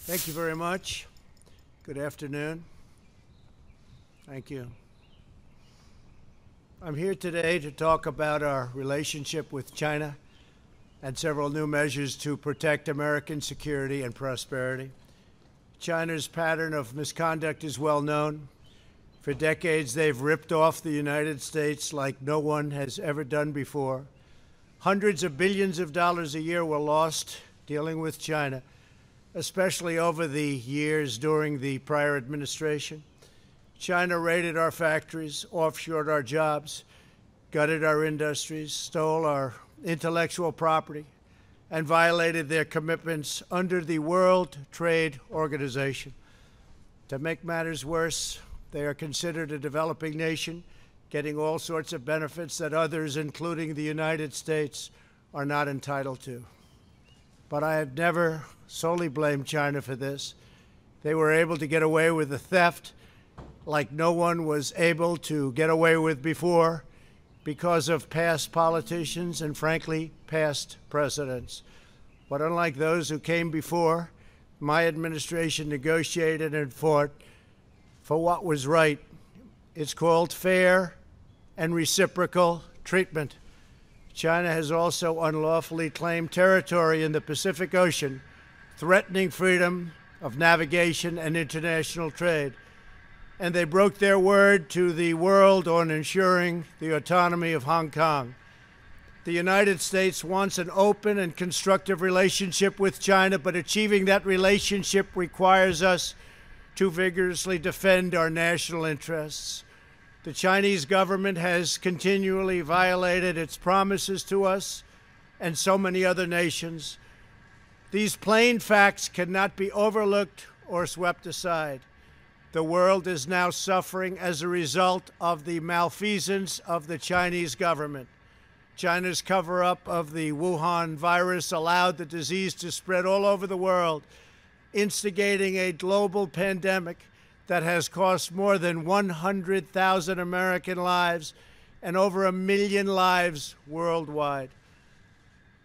Thank you very much. Good afternoon. Thank you. I'm here today to talk about our relationship with China and several new measures to protect American security and prosperity. China's pattern of misconduct is well known. For decades, they've ripped off the United States like no one has ever done before. Hundreds of billions of dollars a year were lost dealing with China, especially over the years during the prior administration. China raided our factories, offshored our jobs, gutted our industries, stole our intellectual property, and violated their commitments under the World Trade Organization. To make matters worse, they are considered a developing nation, getting all sorts of benefits that others, including the United States, are not entitled to. But I have never solely blamed China for this. They were able to get away with the theft like no one was able to get away with before because of past politicians and, frankly, past presidents. But unlike those who came before, my administration negotiated and fought for what was right. It's called fair and reciprocal treatment. China has also unlawfully claimed territory in the Pacific Ocean, threatening freedom of navigation and international trade. And they broke their word to the world on ensuring the autonomy of Hong Kong. The United States wants an open and constructive relationship with China, but achieving that relationship requires us to vigorously defend our national interests. The Chinese government has continually violated its promises to us and so many other nations. These plain facts cannot be overlooked or swept aside. The world is now suffering as a result of the malfeasance of the Chinese government. China's cover-up of the Wuhan virus allowed the disease to spread all over the world, instigating a global pandemic that has cost more than 100,000 American lives and over 1 million lives worldwide.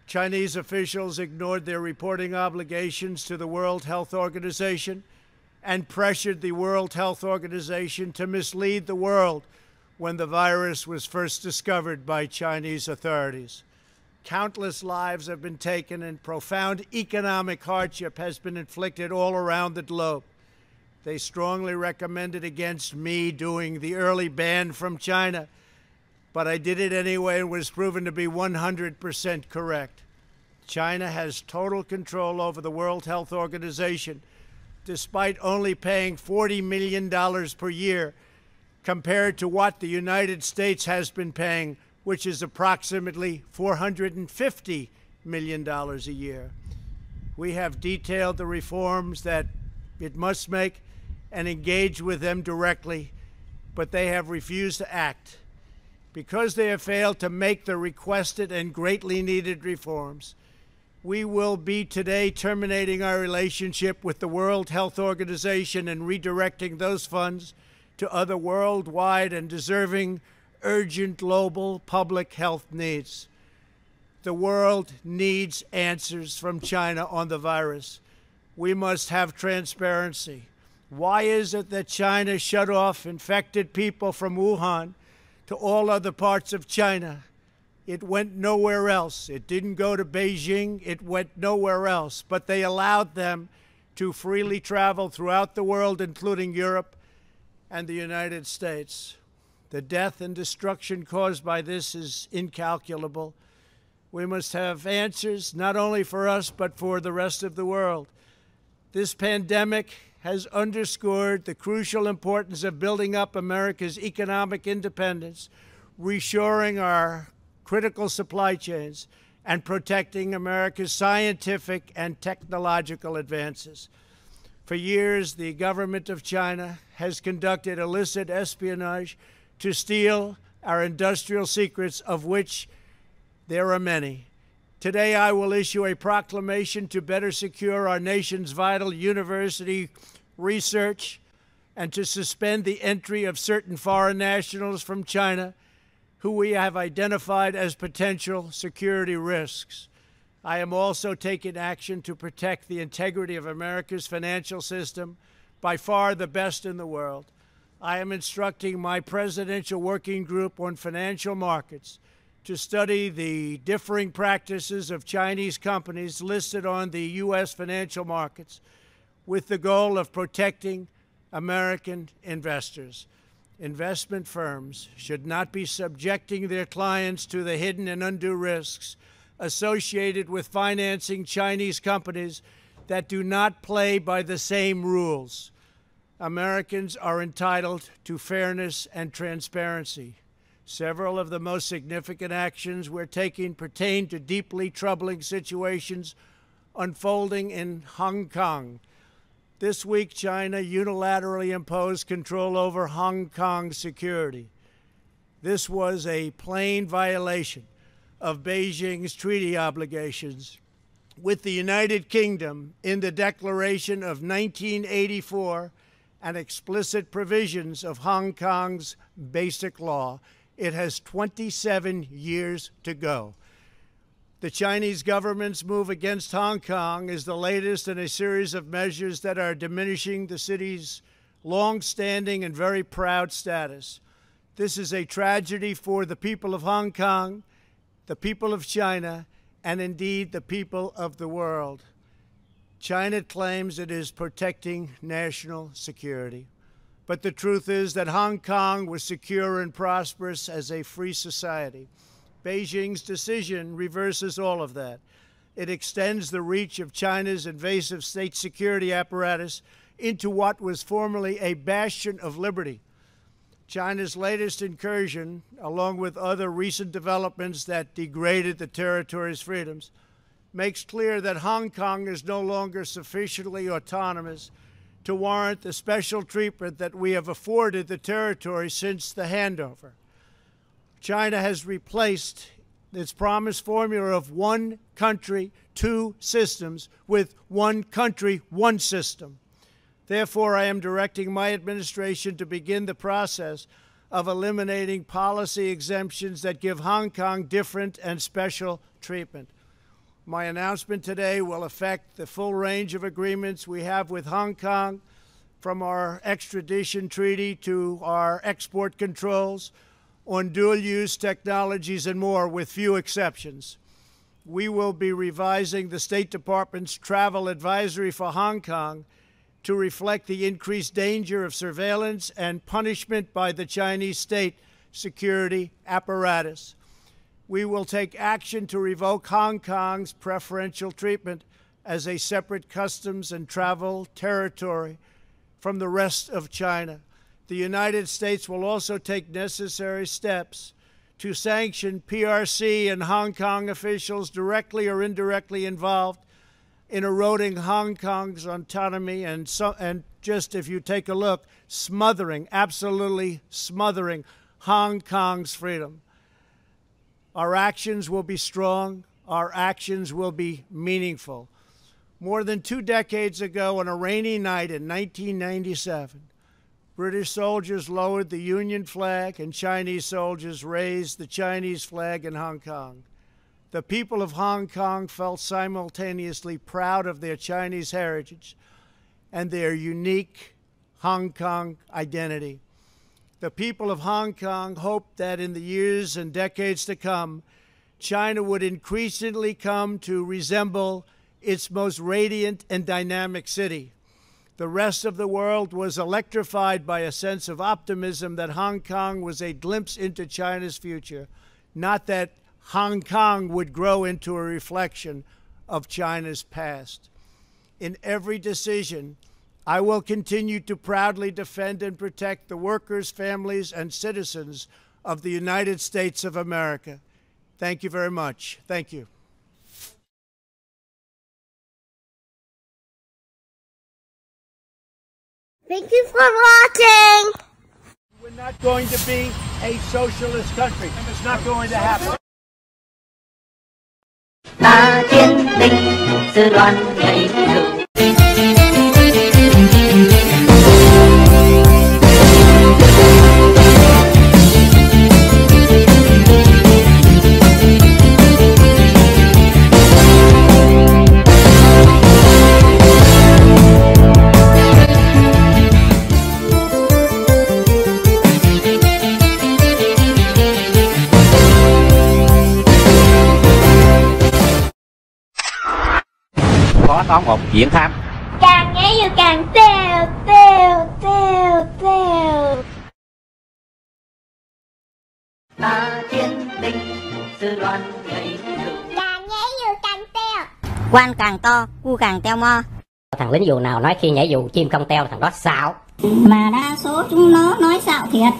Chinese officials ignored their reporting obligations to the World Health Organization and pressured the World Health Organization to mislead the world when the virus was first discovered by Chinese authorities. Countless lives have been taken and profound economic hardship has been inflicted all around the globe. They strongly recommended against me doing the early ban from China, but I did it anyway and was proven to be 100% correct. China has total control over the World Health Organization, despite only paying $40 million per year compared to what the United States has been paying, which is approximately $450 million a year. We have detailed the reforms that it must make and engage with them directly, but they have refused to act. Because they have failed to make the requested and greatly needed reforms, we will be today terminating our relationship with the World Health Organization and redirecting those funds to other worldwide and deserving urgent global public health needs. The world needs answers from China on the virus. We must have transparency. Why is it that China shut off infected people from Wuhan to all other parts of China? It went nowhere else. It didn't go to Beijing. It went nowhere else. But they allowed them to freely travel throughout the world, including Europe and the United States. The death and destruction caused by this is incalculable. We must have answers, not only for us, but for the rest of the world. This pandemic has underscored the crucial importance of building up America's economic independence, reshoring our critical supply chains, and protecting America's scientific and technological advances. For years, the government of China has conducted illicit espionage to steal our industrial secrets, of which there are many. Today, I will issue a proclamation to better secure our nation's vital university research and to suspend the entry of certain foreign nationals from China who we have identified as potential security risks. I am also taking action to protect the integrity of America's financial system, by far the best in the world. I am instructing my presidential working group on financial markets to study the differing practices of Chinese companies listed on the U.S. financial markets with the goal of protecting American investors. Investment firms should not be subjecting their clients to the hidden and undue risks associated with financing Chinese companies that do not play by the same rules. Americans are entitled to fairness and transparency. Several of the most significant actions we're taking pertain to deeply troubling situations unfolding in Hong Kong. This week, China unilaterally imposed control over Hong Kong's security. This was a plain violation of Beijing's treaty obligations with the United Kingdom in the Declaration of 1984 and explicit provisions of Hong Kong's Basic Law. It has 27 years to go. The Chinese government's move against Hong Kong is the latest in a series of measures that are diminishing the city's long-standing and very proud status. This is a tragedy for the people of Hong Kong, the people of China, and indeed the people of the world. China claims it is protecting national security. But the truth is that Hong Kong was secure and prosperous as a free society. Beijing's decision reverses all of that. It extends the reach of China's invasive state security apparatus into what was formerly a bastion of liberty. China's latest incursion, along with other recent developments that degraded the territory's freedoms, makes clear that Hong Kong is no longer sufficiently autonomous to warrant the special treatment that we have afforded the territory since the handover. China has replaced its promised formula of one country, two systems with one country, one system. Therefore, I am directing my administration to begin the process of eliminating policy exemptions that give Hong Kong different and special treatment. My announcement today will affect the full range of agreements we have with Hong Kong, from our extradition treaty to our export controls on dual-use technologies and more, with few exceptions. We will be revising the State Department's travel advisory for Hong Kong to reflect the increased danger of surveillance and punishment by the Chinese state security apparatus. We will take action to revoke Hong Kong's preferential treatment as a separate customs and travel territory from the rest of China. The United States will also take necessary steps to sanction PRC and Hong Kong officials directly or indirectly involved in eroding Hong Kong's autonomy and just, if you take a look, smothering, absolutely smothering Hong Kong's freedom. Our actions will be strong. Our actions will be meaningful. More than 2 decades ago, on a rainy night in 1997, British soldiers lowered the Union flag and Chinese soldiers raised the Chinese flag in Hong Kong. The people of Hong Kong felt simultaneously proud of their Chinese heritage and their unique Hong Kong identity. The people of Hong Kong hoped that in the years and decades to come, China would increasingly come to resemble its most radiant and dynamic city. The rest of the world was electrified by a sense of optimism that Hong Kong was a glimpse into China's future, not that Hong Kong would grow into a reflection of China's past. In every decision, I will continue to proudly defend and protect the workers, families, and citizens of the United States of America. Thank you very much. Thank you. Thank you for watching. We're not going to be a socialist country. It's not going to happen. 那天令是乱美路。Thank you. on một diện tham. Càng nhảy vô càng teo teo teo teo. Ta thiên đình sư đoàn nhảy dù. Càng nhảy vô càng teo. Quan càng to, cu càng teo mo. Thằng lính dù nào nói khi nhảy dù chim không teo thằng đó xạo. Mà đa số chúng nó nói xạo thiệt.